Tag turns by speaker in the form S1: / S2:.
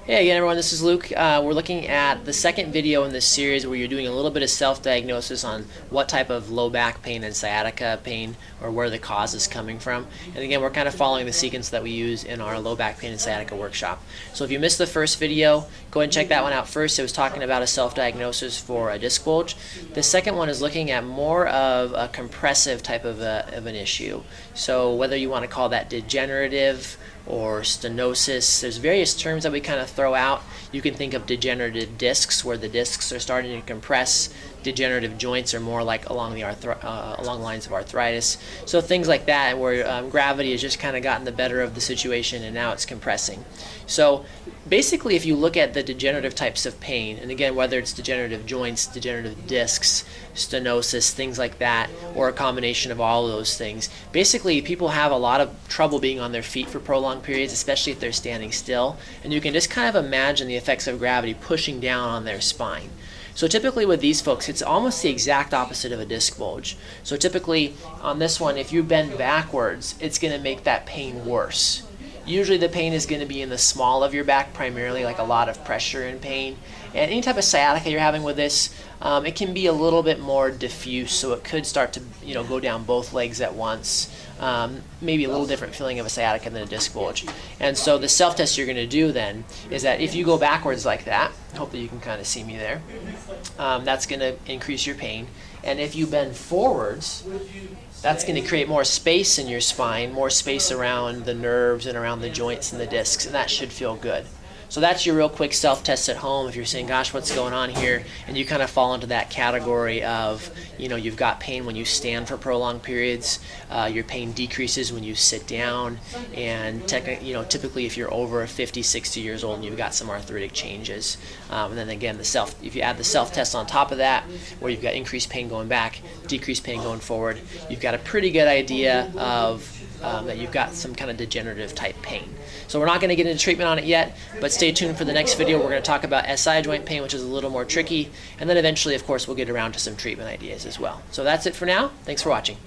S1: Hey again everyone, this is Luke. We're looking at the second video in this series where you're doing a little bit of self-diagnosis on what type of low back pain and sciatica pain or where the cause is coming from. And again, we're kind of following the sequence that we use in our low back pain and sciatica workshop. So if you missed the first video, go ahead and check that one out first. It was talking about a self-diagnosis for a disc bulge. The second one is looking at more of a compressive type of an issue. So whether you want to call that degenerative or stenosis, there's various terms that we kind of throw out. You can think of degenerative discs, where the discs are starting to compress. Degenerative joints are more like along the lines of arthritis. So things like that, where gravity has just kind of gotten the better of the situation and now it's compressing. So basically, if you look at the degenerative types of pain, and again, whether it's degenerative joints, degenerative discs, stenosis, things like that, or a combination of all of those things, basically people have a lot of trouble being on their feet for prolonged periods, especially if they're standing still. And you can just kind of imagine the effects of gravity pushing down on their spine. So typically with these folks, it's almost the exact opposite of a disc bulge. So typically on this one, if you bend backwards, it's going to make that pain worse. Usually the pain is going to be in the small of your back, primarily, like a lot of pressure and pain. And any type of sciatica you're having with this, it can be a little bit more diffuse, so it could start to go down both legs at once. Maybe a little different feeling of a sciatica than a disc bulge. And so the self-test you're going to do then is that if you go backwards like that, hopefully you can kind of see me there, that's going to increase your pain. And if you bend forwards, that's going to create more space in your spine, more space around the nerves and around the joints and the discs, and that should feel good. So that's your real quick self-test at home if you're saying, gosh, what's going on here? And you kind of fall into that category of, you've got pain when you stand for prolonged periods, your pain decreases when you sit down, and typically if you're over 50, 60 years old and you've got some arthritic changes. And then again, if you add the self-test on top of that, where you've got increased pain going back, decreased pain going forward, you've got a pretty good idea of that you've got some kind of degenerative type pain. So we're not going to get into treatment on it yet, but stay tuned for the next video. We're going to talk about SI joint pain, which is a little more tricky, and then eventually, of course, we'll get around to some treatment ideas as well. So that's it for now. Thanks for watching.